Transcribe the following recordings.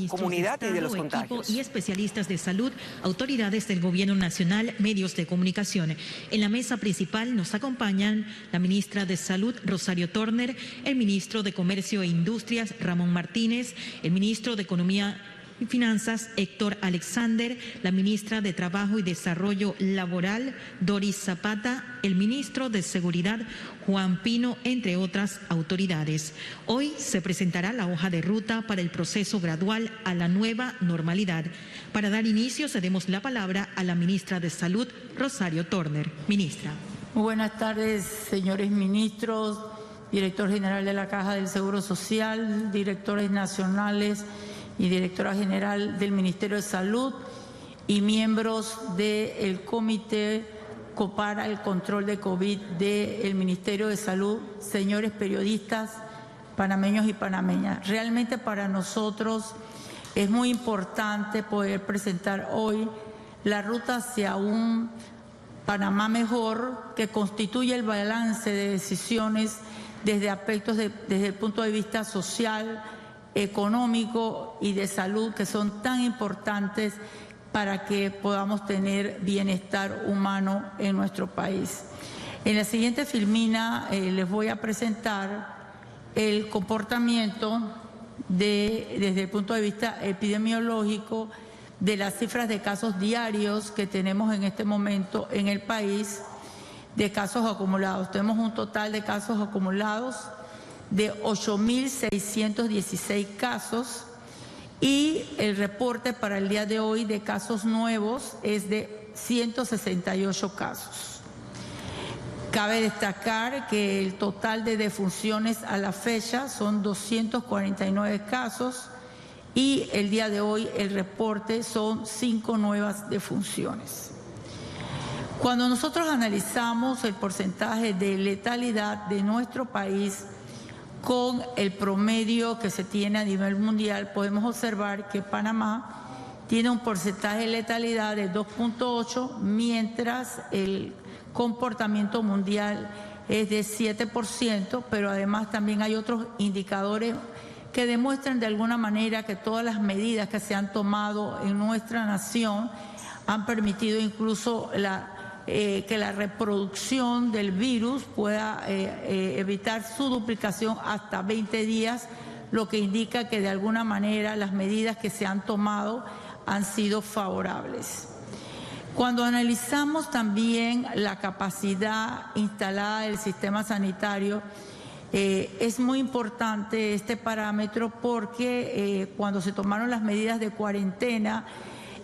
comunidad y de los contagios. Y especialistas de salud, autoridades del Gobierno Nacional, medios de comunicación. En la mesa principal nos acompañan la ministra de Salud, Rosario Turner, el ministro de Comercio e Industrias, Ramón Martínez, el ministro de Economía y Finanzas, Héctor Alexander, la ministra de Trabajo y Desarrollo Laboral, Doris Zapata, el ministro de Seguridad, Juan Pino, entre otras autoridades. Hoy se presentará la hoja de ruta para el proceso gradual a la nueva normalidad. Para dar inicio, cedemos la palabra a la ministra de Salud, Rosario Turner. Ministra. Muy buenas tardes, señores ministros, director general de la Caja del Seguro Social, directores nacionales y directora general del Ministerio de Salud y miembros del Comité para el Control de COVID del Ministerio de Salud, señores periodistas, panameños y panameñas. Realmente para nosotros es muy importante poder presentar hoy la ruta hacia un Panamá mejor, que constituye el balance de decisiones desde aspectos desde el punto de vista social, económico y de salud, que son tan importantes para que podamos tener bienestar humano en nuestro país. En la siguiente filmina les voy a presentar el comportamiento desde el punto de vista epidemiológico de las cifras de casos diarios que tenemos en este momento en el país, de casos acumulados. Tenemos un total de casos acumulados de 8.616 casos y el reporte para el día de hoy de casos nuevos es de 168 casos. Cabe destacar que el total de defunciones a la fecha son 249 casos y el día de hoy el reporte son 5 nuevas defunciones. Cuando nosotros analizamos el porcentaje de letalidad de nuestro país con el promedio que se tiene a nivel mundial, podemos observar que Panamá tiene un porcentaje de letalidad de 2.8, mientras el comportamiento mundial es de 7%, pero además también hay otros indicadores que demuestran de alguna manera que todas las medidas que se han tomado en nuestra nación han permitido incluso que la reproducción del virus pueda evitar su duplicación hasta 20 días, lo que indica que de alguna manera las medidas que se han tomado han sido favorables. Cuando analizamos también la capacidad instalada del sistema sanitario, es muy importante este parámetro porque cuando se tomaron las medidas de cuarentena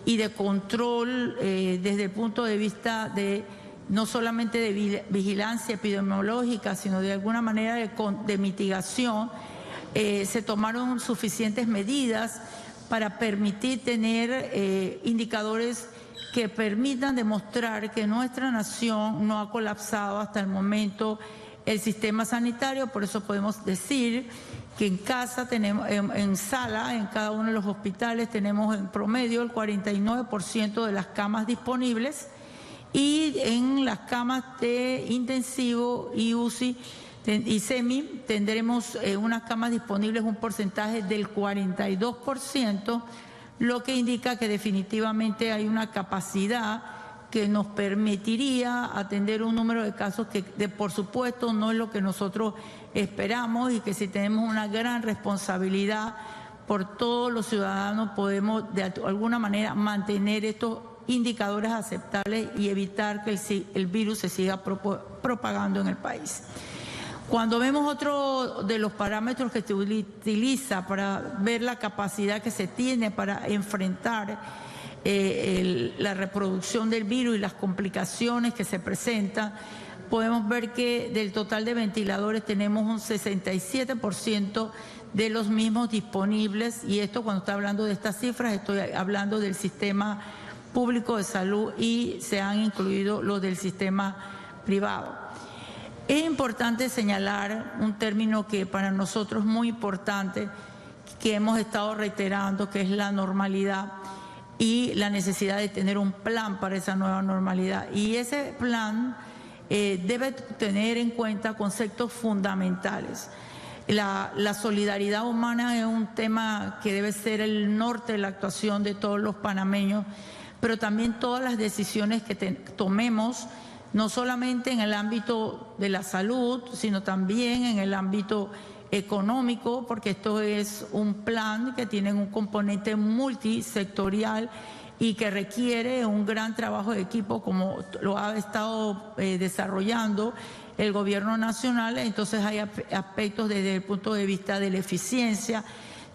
y de control desde el punto de vista de no solamente de vigilancia epidemiológica, sino de alguna manera de mitigación, se tomaron suficientes medidas para permitir tener indicadores que permitan demostrar que nuestra nación no ha colapsado hasta el momento el sistema sanitario. Por eso podemos decir que en casa tenemos, en sala, en cada uno de los hospitales tenemos en promedio el 49% de las camas disponibles, y en las camas de intensivo y UCI y SEMI tendremos unas camas disponibles un porcentaje del 42%, lo que indica que definitivamente hay una capacidad que nos permitiría atender un número de casos que por supuesto no es lo que nosotros esperamos, y que si tenemos una gran responsabilidad por todos los ciudadanos podemos de alguna manera mantener estos indicadores aceptables y evitar que el virus se siga propagando en el país. Cuando vemos otro de los parámetros que se utiliza para ver la capacidad que se tiene para enfrentar la reproducción del virus y las complicaciones que se presentan, podemos ver que del total de ventiladores tenemos un 67% de los mismos disponibles, y esto cuando está hablando de estas cifras estoy hablando del sistema público de salud y se han incluido los del sistema privado. Es importante señalar un término que para nosotros es muy importante, que hemos estado reiterando, que es la normalidad y la necesidad de tener un plan para esa nueva normalidad. Y ese plan debe tener en cuenta conceptos fundamentales. La solidaridad humana es un tema que debe ser el norte de la actuación de todos los panameños, pero también todas las decisiones que tomemos, no solamente en el ámbito de la salud, sino también en el ámbito económico, porque esto es un plan que tiene un componente multisectorial y que requiere un gran trabajo de equipo, como lo ha estado desarrollando el gobierno nacional. Entonces hay aspectos desde el punto de vista de la eficiencia,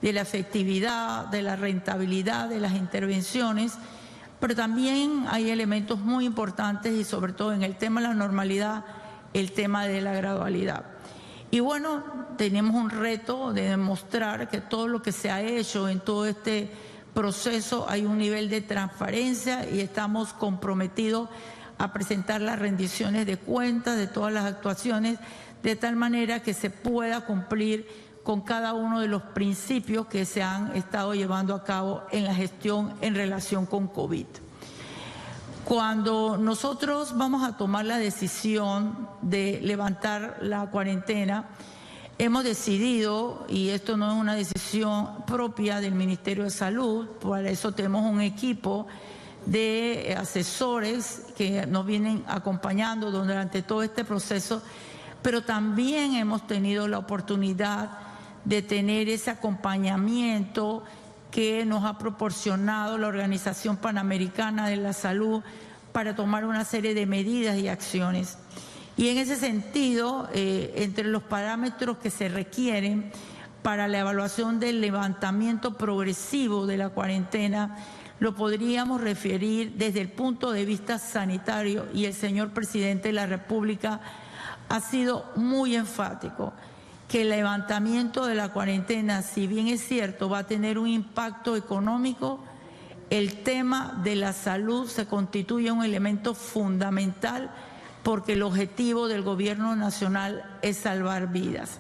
de la efectividad, de la rentabilidad de las intervenciones, pero también hay elementos muy importantes y sobre todo en el tema de la normalidad, el tema de la gradualidad. Y bueno, tenemos un reto de demostrar que todo lo que se ha hecho en todo este proceso hay un nivel de transparencia y estamos comprometidos a presentar las rendiciones de cuentas de todas las actuaciones de tal manera que se pueda cumplir con cada uno de los principios que se han estado llevando a cabo en la gestión en relación con COVID. Cuando nosotros vamos a tomar la decisión de levantar la cuarentena, hemos decidido, y esto no es una decisión propia del Ministerio de Salud, por eso tenemos un equipo de asesores que nos vienen acompañando durante todo este proceso, pero también hemos tenido la oportunidad de tener ese acompañamiento que nos ha proporcionado la Organización Panamericana de la Salud para tomar una serie de medidas y acciones. Y en ese sentido, entre los parámetros que se requieren para la evaluación del levantamiento progresivo de la cuarentena, lo podríamos referir desde el punto de vista sanitario, y el señor presidente de la República ha sido muy enfático que el levantamiento de la cuarentena, si bien es cierto, va a tener un impacto económico, el tema de la salud se constituye un elemento fundamental porque el objetivo del gobierno nacional es salvar vidas.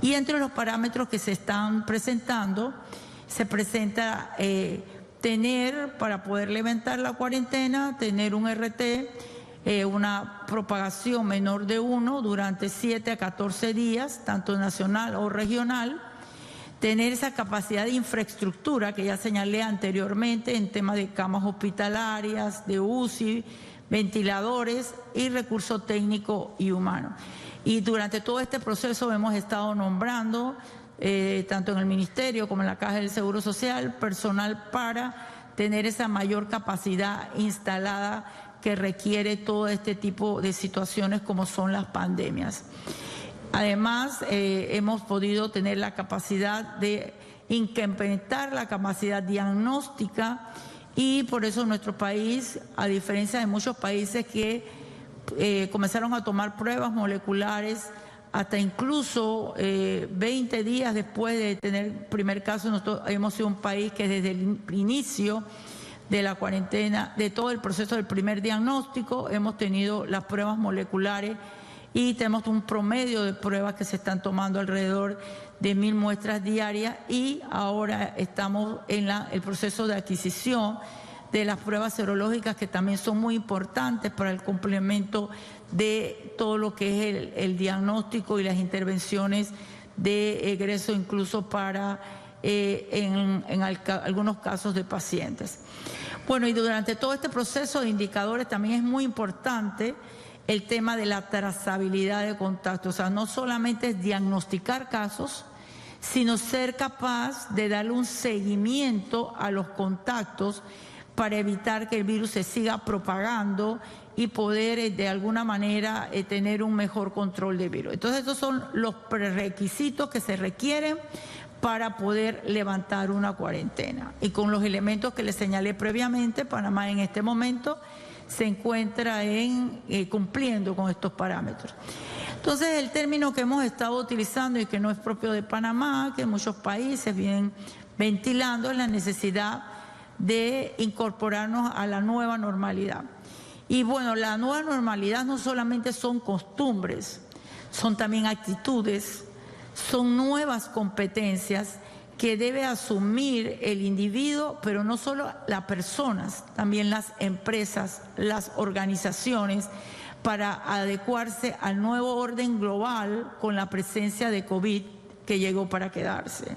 Y entre los parámetros que se están presentando, se presenta tener, para poder levantar la cuarentena, tener un RT, una propagación menor de 1 durante 7 a 14 días, tanto nacional o regional, tener esa capacidad de infraestructura que ya señalé anteriormente en temas de camas hospitalarias, de UCI, ventiladores y recurso técnico y humano. Y durante todo este proceso hemos estado nombrando, tanto en el Ministerio como en la Caja del Seguro Social, personal para tener esa mayor capacidad instalada que requiere todo este tipo de situaciones como son las pandemias. Además, hemos podido tener la capacidad de incrementar la capacidad diagnóstica y por eso nuestro país, a diferencia de muchos países que comenzaron a tomar pruebas moleculares hasta incluso 20 días después de tener el primer caso, nosotros hemos sido un país que desde el inicio de la cuarentena, de todo el proceso del primer diagnóstico, hemos tenido las pruebas moleculares y tenemos un promedio de pruebas que se están tomando alrededor de 1000 muestras diarias y ahora estamos en el proceso de adquisición de las pruebas serológicas que también son muy importantes para el complemento de todo lo que es el diagnóstico y las intervenciones de egreso incluso para algunos casos de pacientes. Bueno, y durante todo este proceso de indicadores también es muy importante el tema de la trazabilidad de contactos, o sea, no solamente es diagnosticar casos, sino ser capaz de darle un seguimiento a los contactos para evitar que el virus se siga propagando y poder de alguna manera tener un mejor control del virus. Entonces, estos son los prerequisitos que se requieren para poder levantar una cuarentena. Y con los elementos que les señalé previamente, Panamá en este momento se encuentra cumpliendo con estos parámetros. Entonces, el término que hemos estado utilizando y que no es propio de Panamá, que muchos países vienen ventilando, es la necesidad de incorporarnos a la nueva normalidad. Y bueno, la nueva normalidad no solamente son costumbres, son también actitudes, son nuevas competencias que debe asumir el individuo, pero no solo las personas, también las empresas, las organizaciones, para adecuarse al nuevo orden global con la presencia de COVID que llegó para quedarse.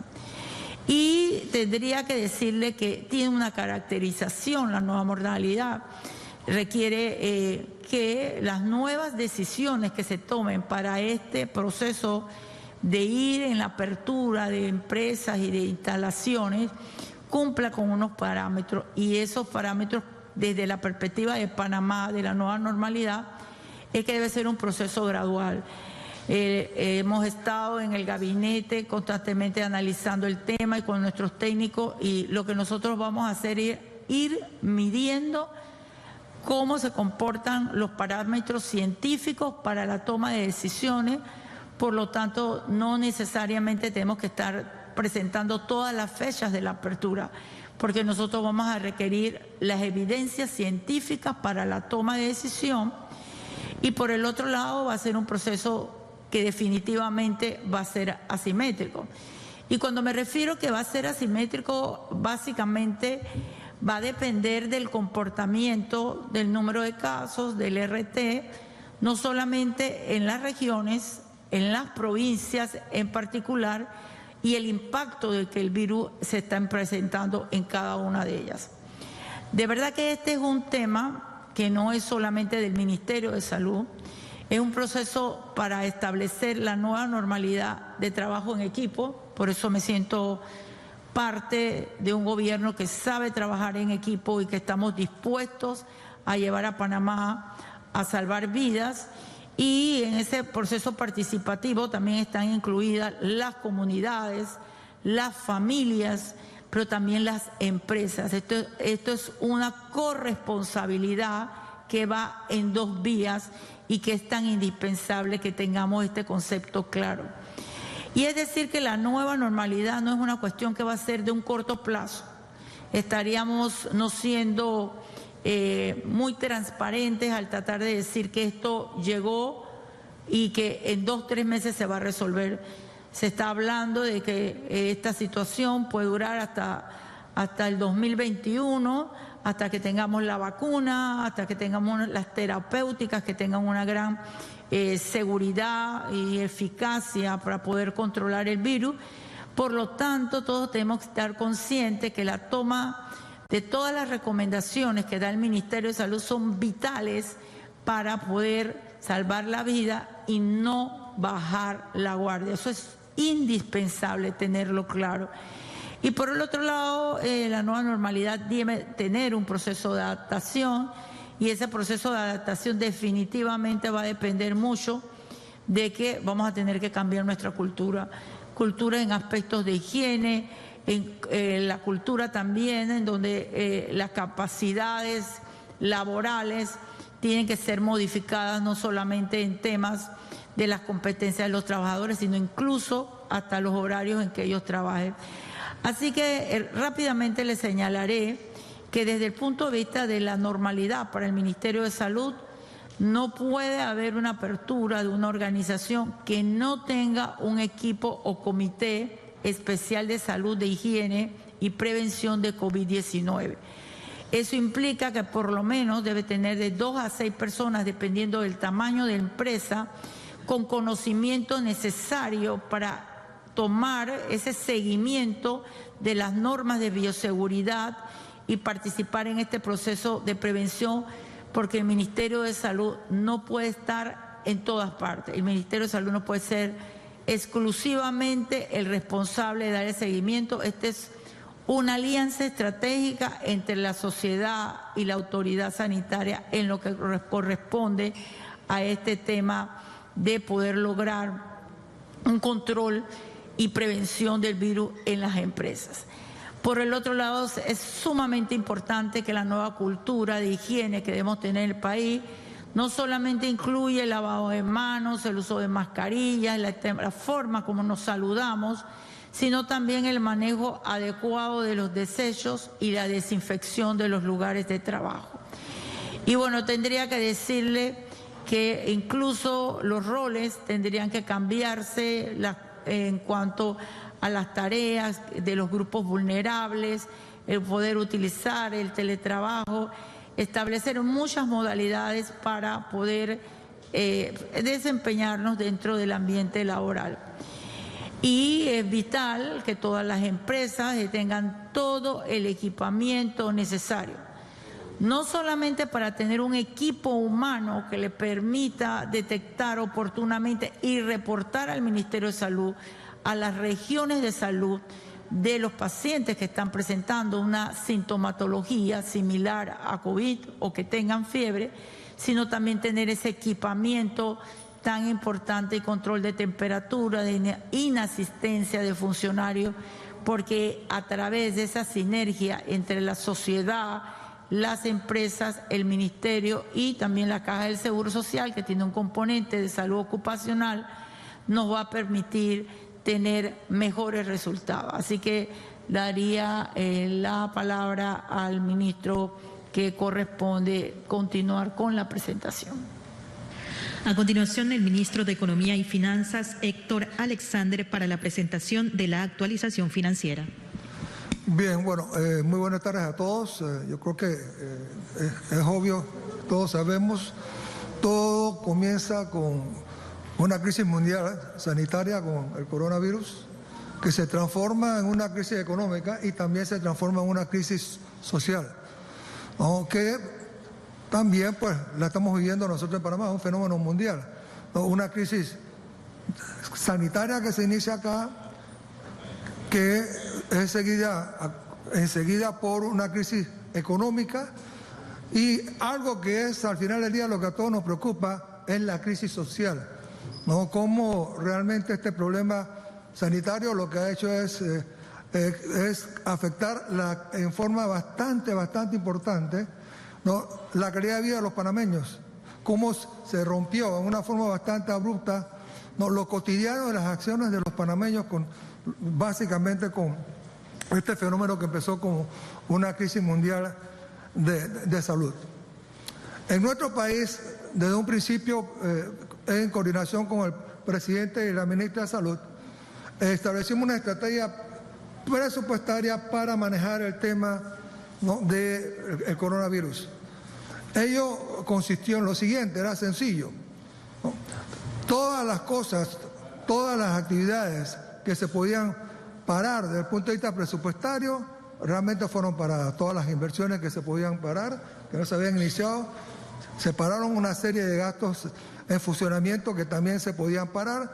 Y tendría que decirle que tiene una caracterización la nueva normalidad. Requiere que las nuevas decisiones que se tomen para este proceso de ir en la apertura de empresas y de instalaciones cumpla con unos parámetros, y esos parámetros desde la perspectiva de Panamá, de la nueva normalidad, es que debe ser un proceso gradual. Hemos estado en el gabinete constantemente analizando el tema y con nuestros técnicos, y lo que nosotros vamos a hacer es ir midiendo cómo se comportan los parámetros científicos para la toma de decisiones. Por lo tanto, no necesariamente tenemos que estar presentando todas las fechas de la apertura, porque nosotros vamos a requerir las evidencias científicas para la toma de decisión, y por el otro lado va a ser un proceso que definitivamente va a ser asimétrico. Y cuando me refiero que va a ser asimétrico, básicamente va a depender del comportamiento, del número de casos, del RT, no solamente en las regiones, en las provincias en particular, y el impacto de que el virus se está presentando en cada una de ellas. De verdad que este es un tema que no es solamente del Ministerio de Salud, es un proceso para establecer la nueva normalidad de trabajo en equipo. Por eso me siento parte de un gobierno que sabe trabajar en equipo y que estamos dispuestos a llevar a Panamá a salvar vidas. Y en ese proceso participativo también están incluidas las comunidades, las familias, pero también las empresas. Esto es una corresponsabilidad que va en dos vías y que es tan indispensable que tengamos este concepto claro. Y es decir que la nueva normalidad no es una cuestión que va a ser de un corto plazo. Estaríamos no siendo muy transparentes al tratar de decir que esto llegó y que en 2 o 3 meses se va a resolver. Se está hablando de que esta situación puede durar hasta el 2021, hasta que tengamos la vacuna, hasta que tengamos las terapéuticas que tengan una gran seguridad y eficacia para poder controlar el virus. Por lo tanto, todos tenemos que estar conscientes que la toma de todas las recomendaciones que da el Ministerio de Salud son vitales para poder salvar la vida y no bajar la guardia. Eso es indispensable tenerlo claro. Y por el otro lado, la nueva normalidad debe tener un proceso de adaptación, y ese proceso de adaptación definitivamente va a depender mucho de que vamos a tener que cambiar nuestra cultura en aspectos de higiene, en la cultura también en donde las capacidades laborales tienen que ser modificadas, no solamente en temas de las competencias de los trabajadores, sino incluso hasta los horarios en que ellos trabajen. Así que rápidamente les señalaré que desde el punto de vista de la normalidad para el Ministerio de Salud, no puede haber una apertura de una organización que no tenga un equipo o comité especial de salud, de higiene y prevención de COVID-19. Eso implica que por lo menos debe tener de 2 a 6 personas, dependiendo del tamaño de la empresa, con conocimiento necesario para tomar ese seguimiento de las normas de bioseguridad y participar en este proceso de prevención, porque el Ministerio de Salud no puede estar en todas partes. El Ministerio de Salud no puede ser exclusivamente el responsable de dar el seguimiento. Esta es una alianza estratégica entre la sociedad y la autoridad sanitaria en lo que corresponde a este tema de poder lograr un control y prevención del virus en las empresas. Por el otro lado, es sumamente importante que la nueva cultura de higiene que debemos tener en el país no solamente incluye el lavado de manos, el uso de mascarillas, la forma como nos saludamos, sino también el manejo adecuado de los desechos y la desinfección de los lugares de trabajo. Y bueno, tendría que decirle que incluso los roles tendrían que cambiarse en cuanto a las tareas de los grupos vulnerables, el poder utilizar el teletrabajo, establecer muchas modalidades para poder desempeñarnos dentro del ambiente laboral. Y es vital que todas las empresas tengan todo el equipamiento necesario, no solamente para tener un equipo humano que le permita detectar oportunamente y reportar al Ministerio de Salud, a las regiones de salud, de los pacientes que están presentando una sintomatología similar a COVID o que tengan fiebre, sino también tener ese equipamiento tan importante y control de temperatura, de inasistencia de funcionarios, porque a través de esa sinergia entre la sociedad, las empresas, el ministerio y también la Caja del Seguro Social, que tiene un componente de salud ocupacional, nos va a permitir tener mejores resultados. Así que daría la palabra al ministro que corresponde continuar con la presentación. A continuación, el ministro de Economía y Finanzas, Héctor Alexandre, para la presentación de la actualización financiera. Bien, bueno, muy buenas tardes a todos. Yo creo que es obvio, todos sabemos, todo comienza con una crisis mundial sanitaria con el coronavirus, que se transforma en una crisis económica y también se transforma en una crisis social, aunque también pues la estamos viviendo nosotros en Panamá, un fenómeno mundial, una crisis sanitaria que se inicia acá, que es enseguida por una crisis económica, y algo que es al final del día lo que a todos nos preocupa es la crisis social, ¿no? Cómo realmente este problema sanitario lo que ha hecho es afectar en forma bastante importante, ¿no?, la calidad de vida de los panameños, cómo se rompió en una forma bastante abrupta, ¿no?, lo cotidiano de las acciones de los panameños, básicamente con este fenómeno que empezó como una crisis mundial de salud. En nuestro país, desde un principio, en coordinación con el presidente y la ministra de Salud, establecimos una estrategia presupuestaria para manejar el tema, ¿no?, del coronavirus. Ello consistió en lo siguiente, era sencillo, ¿no? Todas las cosas, todas las actividades que se podían parar desde el punto de vista presupuestario, realmente fueron paradas. Todas las inversiones que se podían parar, que no se habían iniciado, se pararon. Una serie de gastos en funcionamiento que también se podían parar,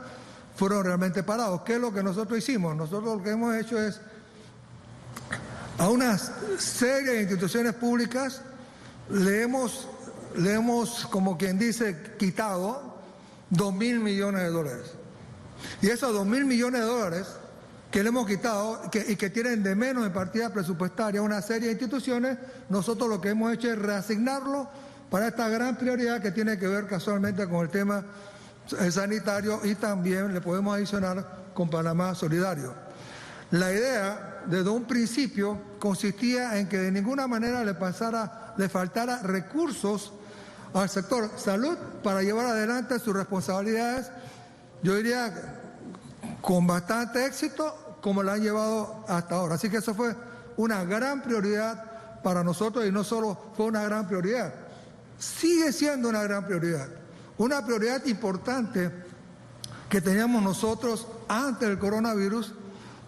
fueron realmente parados. ¿Qué es lo que nosotros hicimos? Nosotros lo que hemos hecho es a una serie de instituciones públicas le hemos, como quien dice, quitado 2.000 millones de dólares. Y esos 2.000 millones de dólares que le hemos quitado y que tienen de menos en partida presupuestaria una serie de instituciones, nosotros lo que hemos hecho es reasignarlo para esta gran prioridad que tiene que ver casualmente con el tema sanitario, y también le podemos adicionar con Panamá Solidario. La idea desde un principio consistía en que de ninguna manera le faltara recursos al sector salud para llevar adelante sus responsabilidades, yo diría con bastante éxito, como la han llevado hasta ahora. Así que eso fue una gran prioridad para nosotros, y no solo fue una gran prioridad, sigue siendo una gran prioridad. Una prioridad importante que teníamos nosotros antes del coronavirus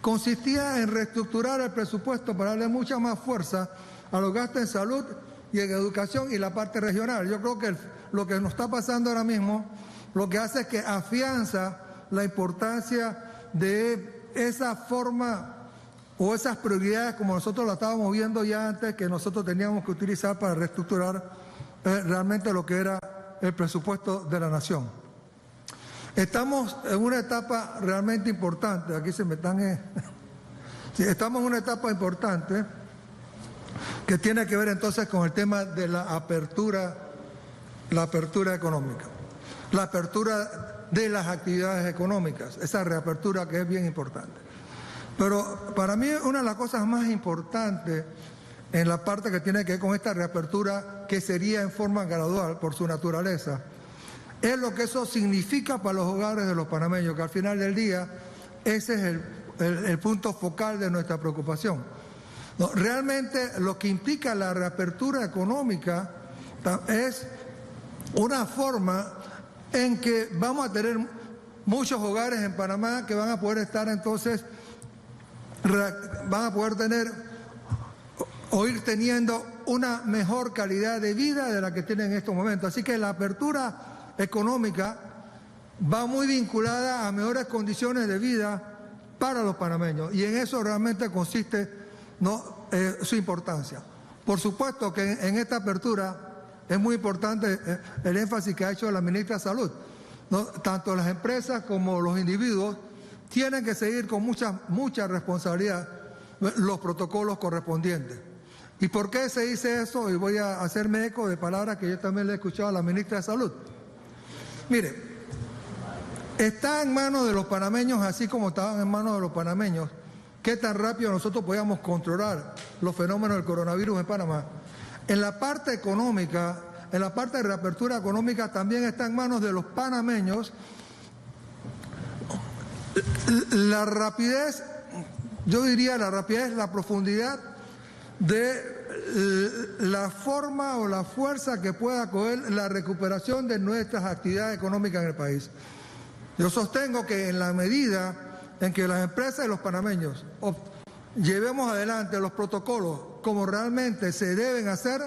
consistía en reestructurar el presupuesto para darle mucha más fuerza a los gastos en salud y en educación y la parte regional. Yo creo que lo que nos está pasando ahora mismo lo que hace es que afianza la importancia de esa forma o esas prioridades como nosotros la estábamos viendo ya antes, que nosotros teníamos que utilizar para reestructurar realmente lo que era el presupuesto de la nación. Estamos en una etapa realmente importante, aquí se me están... Sí, estamos en una etapa importante que tiene que ver entonces con el tema de la apertura económica, la apertura de las actividades económicas, esa reapertura que es bien importante. Pero para mí una de las cosas más importantes en la parte que tiene que ver con esta reapertura, que sería en forma gradual por su naturaleza, es lo que eso significa para los hogares de los panameños, que al final del día ese es el punto focal de nuestra preocupación. No, realmente lo que implica la reapertura económica es una forma en que vamos a tener muchos hogares en Panamá que van a poder estar entonces, van a poder tener o ir teniendo una mejor calidad de vida de la que tienen en estos momentos. Así que la apertura económica va muy vinculada a mejores condiciones de vida para los panameños, y en eso realmente consiste su importancia. Por supuesto que en esta apertura es muy importante el énfasis que ha hecho la ministra de Salud. Tanto las empresas como los individuos tienen que seguir con mucha responsabilidad los protocolos correspondientes. ¿Y por qué se dice eso? Y voy a hacerme eco de palabras que yo también le he escuchado a la ministra de Salud. Mire, está en manos de los panameños, así como estaban en manos de los panameños, qué tan rápido nosotros podíamos controlar los fenómenos del coronavirus en Panamá. En la parte económica, en la parte de reapertura económica, también está en manos de los panameños la rapidez, yo diría la rapidez, la profundidad de la forma o la fuerza que pueda coger la recuperación de nuestras actividades económicas en el país. Yo sostengo que en la medida en que las empresas y los panameños llevemos adelante los protocolos como realmente se deben hacer,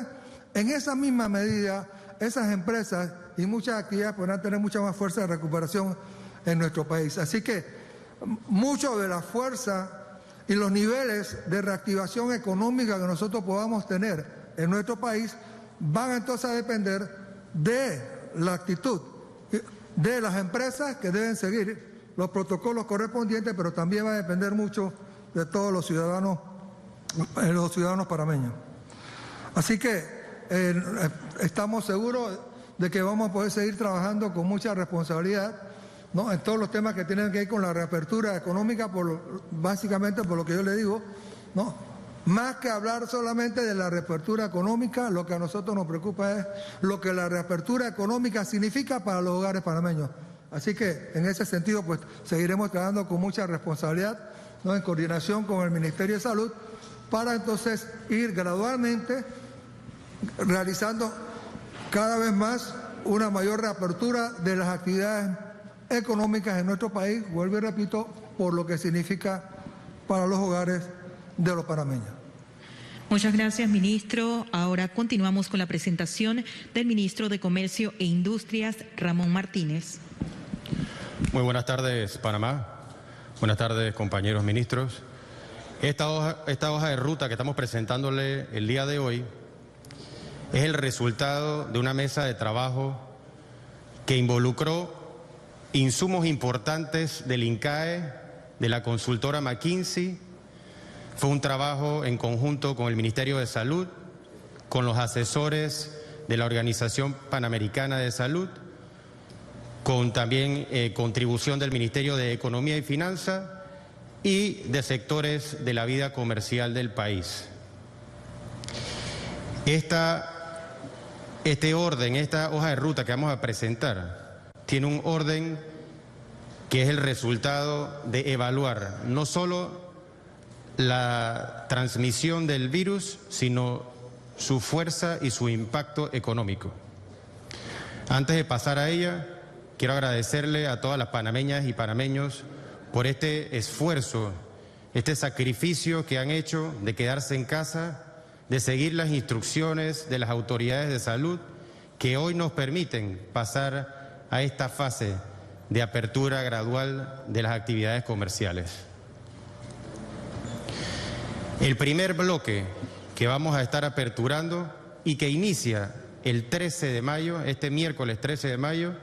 en esa misma medida esas empresas y muchas actividades podrán tener mucha más fuerza de recuperación en nuestro país. Así que mucho de la fuerza y los niveles de reactivación económica que nosotros podamos tener en nuestro país van entonces a depender de la actitud de las empresas, que deben seguir los protocolos correspondientes, pero también va a depender mucho de todos los ciudadanos panameños. Así que estamos seguros de que vamos a poder seguir trabajando con mucha responsabilidad, ¿no?, en todos los temas que tienen que ver con la reapertura económica, básicamente por lo que yo le digo, ¿no? Más que hablar solamente de la reapertura económica, lo que a nosotros nos preocupa es lo que la reapertura económica significa para los hogares panameños. Así que en ese sentido pues seguiremos trabajando con mucha responsabilidad, ¿no?, en coordinación con el Ministerio de Salud, para entonces ir gradualmente realizando cada vez más una mayor reapertura de las actividades económicas en nuestro país, vuelvo y repito, por lo que significa para los hogares de los panameños. Muchas gracias, ministro. Ahora continuamos con la presentación del ministro de Comercio e Industrias, Ramón Martínez. Muy buenas tardes, Panamá. Buenas tardes, compañeros ministros. Esta hoja de ruta que estamos presentándole el día de hoy es el resultado de una mesa de trabajo que involucró insumos importantes del INCAE, de la consultora McKinsey. Fue un trabajo en conjunto con el Ministerio de Salud, con los asesores de la Organización Panamericana de Salud, con también contribución del Ministerio de Economía y Finanzas y de sectores de la vida comercial del país. Esta hoja de ruta que vamos a presentar tiene un orden que es el resultado de evaluar no solo la transmisión del virus, sino su fuerza y su impacto económico. Antes de pasar a ella, quiero agradecerle a todas las panameñas y panameños por este esfuerzo, este sacrificio que han hecho de quedarse en casa, de seguir las instrucciones de las autoridades de salud, que hoy nos permiten pasar a esta fase de apertura gradual de las actividades comerciales. El primer bloque que vamos a estar aperturando y que inicia el 13 de mayo, este miércoles 13 de mayo,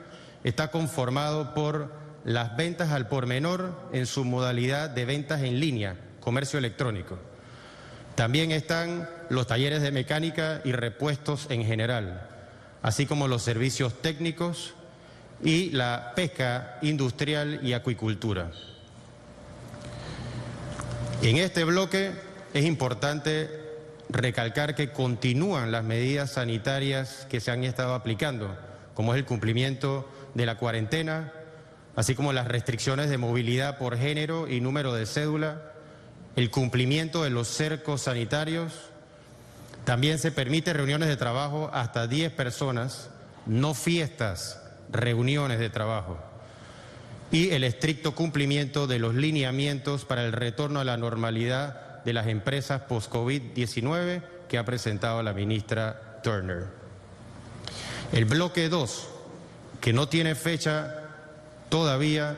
está conformado por las ventas al por menor en su modalidad de ventas en línea, comercio electrónico. También están los talleres de mecánica y repuestos en general, así como los servicios técnicos y la pesca industrial y acuicultura. En este bloque es importante recalcar que continúan las medidas sanitarias que se han estado aplicando, como es el cumplimiento de la cuarentena, así como las restricciones de movilidad por género y número de cédula, el cumplimiento de los cercos sanitarios. También se permite reuniones de trabajo hasta 10 personas, no fiestas, reuniones de trabajo. y el estricto cumplimiento de los lineamientos para el retorno a la normalidad de las empresas post-COVID-19 que ha presentado la ministra Turner. El bloque 2, que no tiene fecha todavía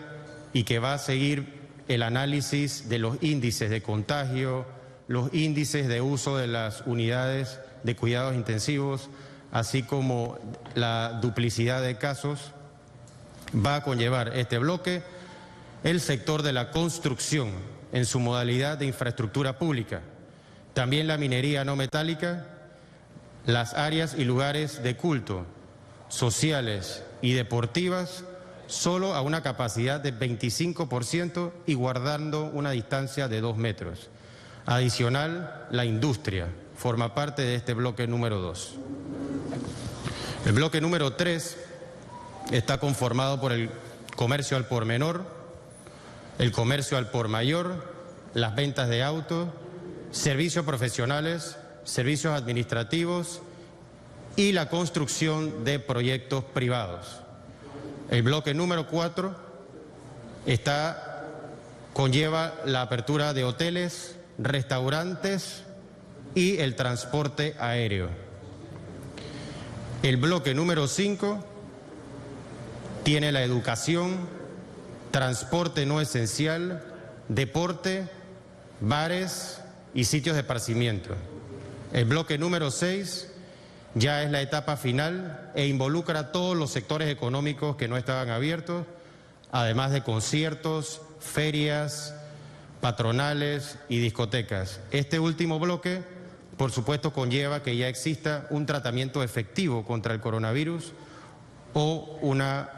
y que va a seguir el análisis de los índices de contagio, los índices de uso de las unidades de cuidados intensivos, así como la duplicidad de casos, va a conllevar este bloque el sector de la construcción en su modalidad de infraestructura pública, también la minería no metálica, las áreas y lugares de culto, sociales y deportivas, solo a una capacidad de 25% y guardando una distancia de 2 metros. Adicional, la industria forma parte de este bloque número 2. El bloque número 3 está conformado por el comercio al por menor, el comercio al por mayor, las ventas de autos, servicios profesionales, servicios administrativos y la construcción de proyectos privados. El bloque número 4 conlleva la apertura de hoteles, restaurantes y el transporte aéreo. El bloque número 5 tiene la educación, transporte no esencial, deporte, bares y sitios de esparcimiento. El bloque número 6 ya es la etapa final e involucra a todos los sectores económicos que no estaban abiertos, además de conciertos, ferias, patronales y discotecas. Este último bloque, por supuesto, conlleva que ya exista un tratamiento efectivo contra el coronavirus o una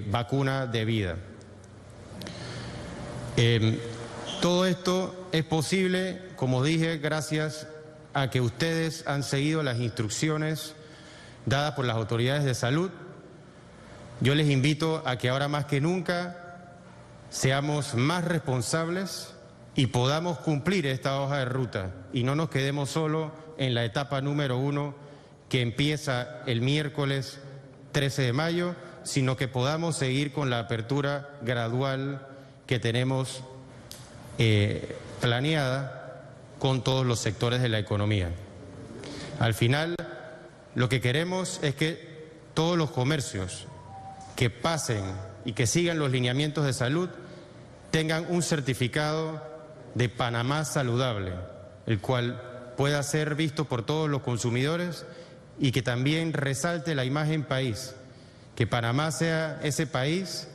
vacuna debida. Todo esto es posible, como dije, gracias a que ustedes han seguido las instrucciones dadas por las autoridades de salud. Yo les invito a que ahora más que nunca seamos más responsables y podamos cumplir esta hoja de ruta y no nos quedemos solo en la etapa número 1 que empieza el miércoles 13 de mayo, sino que podamos seguir con la apertura gradual que tenemos planeada con todos los sectores de la economía. Al final, lo que queremos es que todos los comercios que pasen y que sigan los lineamientos de salud tengan un certificado de Panamá saludable, el cual pueda ser visto por todos los consumidores y que también resalte la imagen país, que Panamá sea ese país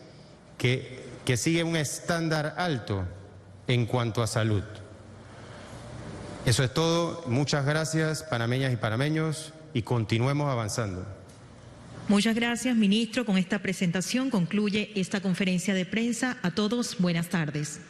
que sigue un estándar alto en cuanto a salud. Eso es todo. Muchas gracias, panameñas y panameños, y continuemos avanzando. Muchas gracias, ministro. Con esta presentación concluye esta conferencia de prensa. A todos, buenas tardes.